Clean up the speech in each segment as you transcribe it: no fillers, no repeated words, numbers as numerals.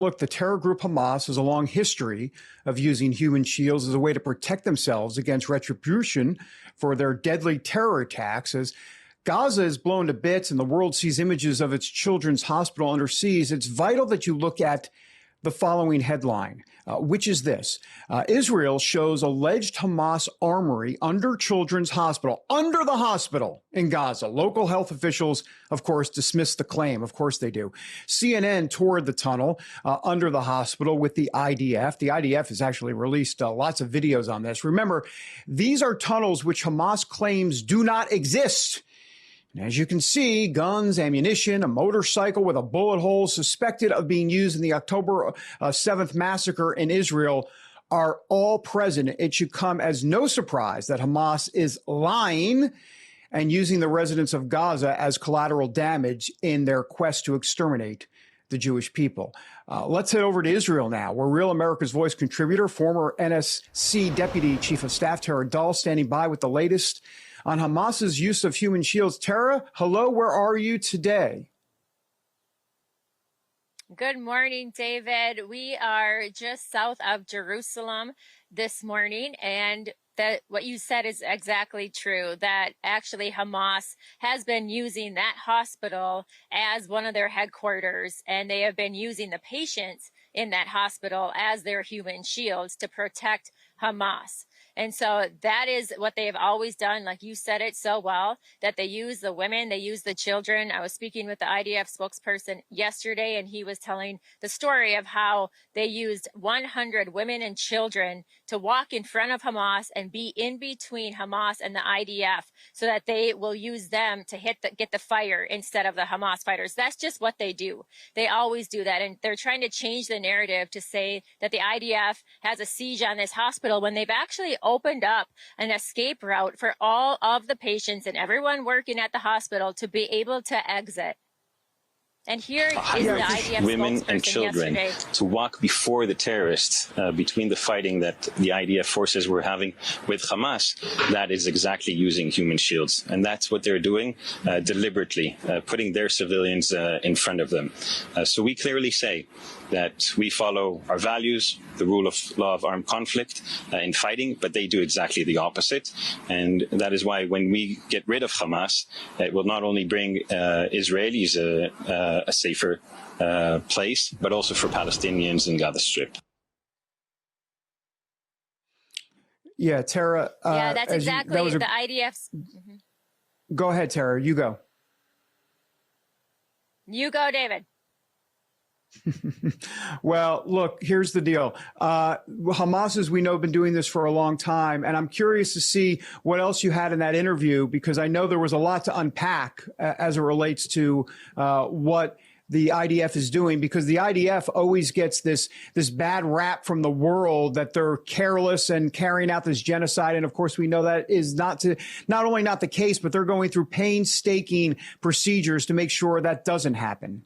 Look, the terror group Hamas has a long history of using human shields as a way to protect themselves against retribution for their deadly terror attacks. As Gaza is blown to bits and the world sees images of its children's hospital under siege, it's vital that you look at the following headline, which is this. Israel shows alleged Hamas armory under children's hospital, under the hospital in Gaza. Local health officials, of course, dismissed the claim. Of course they do. CNN toured the tunnel under the hospital with the IDF. The IDF has actually released lots of videos on this. Remember, these are tunnels which Hamas claims do not exist. And as you can see, guns, ammunition, a motorcycle with a bullet hole suspected of being used in the October 7th massacre in Israel are all present. It should come as no surprise that Hamas is lying and using the residents of Gaza as collateral damage in their quest to exterminate the Jewish people. Let's head over to Israel now, where Real America's Voice contributor, former NSC Deputy Chief of Staff Tera Dahl, standing by with the latest on Hamas's use of human shields. Tera, hello, where are you today? Good morning, David. We are just south of Jerusalem this morning, and that what you said is exactly true, that actually Hamas has been using that hospital as one of their headquarters, and they have been using the patients in that hospital as their human shields to protect Hamas. And so that is what they have always done. Like you said it so well, that they use the women, they use the children. I was speaking with the IDF spokesperson yesterday, and he was telling the story of how they used 100 women and children to walk in front of Hamas and be in between Hamas and the IDF so that they will use them to get the fire instead of the Hamas fighters. That's just what they do. They always do that. And they're trying to change the narrative to say that the IDF has a siege on this hospital when they've actually opened up an escape route for all of the patients and everyone working at the hospital to be able to exit. And here is the IDF women and children yesterday to walk before the terrorists between the fighting that the IDF forces were having with Hamas. That is exactly using human shields. And that's what they're doing deliberately, putting their civilians in front of them. So we clearly say that we follow our values, the rule of law of armed conflict in fighting, but they do exactly the opposite. And that is why when we get rid of Hamas, it will not only bring Israelis a safer place, but also for Palestinians in Gaza Strip. Yeah, Tera. Yeah, that's exactly the IDF's. Go ahead, Tera. You go. You go, David. Well, look, here's the deal. Hamas, as we know, have been doing this for a long time. And I'm curious to see what else you had in that interview, because I know there was a lot to unpack as it relates to what the IDF is doing, because the IDF always gets this bad rap from the world that they're careless and carrying out this genocide. And of course, we know that is not only not the case, but they're going through painstaking procedures to make sure that doesn't happen.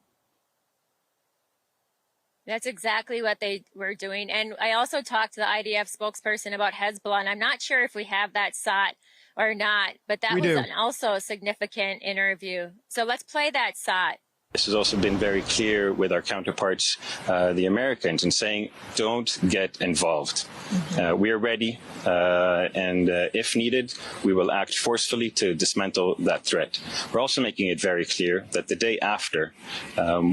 That's exactly what they were doing. And I also talked to the IDF spokesperson about Hezbollah, and I'm not sure if we have that shot or not, but that was also a significant interview. So let's play that shot. This has also been very clear with our counterparts, the Americans, in saying, don't get involved. We are ready, and if needed, we will act forcefully to dismantle that threat. We're also making it very clear that the day after,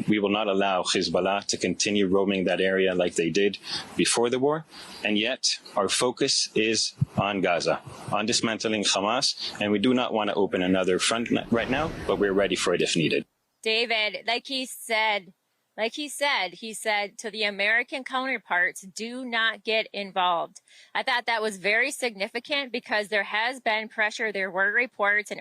we will not allow Hezbollah to continue roaming that area like they did before the war. And yet, our focus is on Gaza, on dismantling Hamas, and we do not want to open another front right now, but we're ready for it if needed. David, like he said to the American counterparts, do not get involved. I thought that was very significant because there has been pressure. There were reports in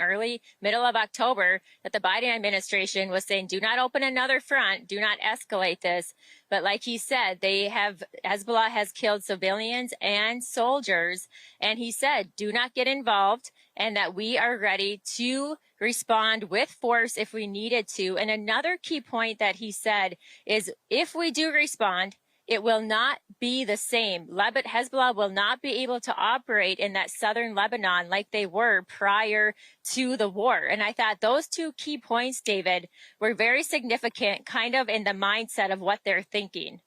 middle of October that the Biden administration was saying, do not open another front, do not escalate this. But like he said, Hezbollah has killed civilians and soldiers. And he said, do not get involved, and that we are ready to respond with force if we needed to. And another key point that he said is if we do respond, it will not be the same. Hezbollah will not be able to operate in that southern Lebanon like they were prior to the war. And I thought those two key points, David, were very significant, kind of in the mindset of what they're thinking.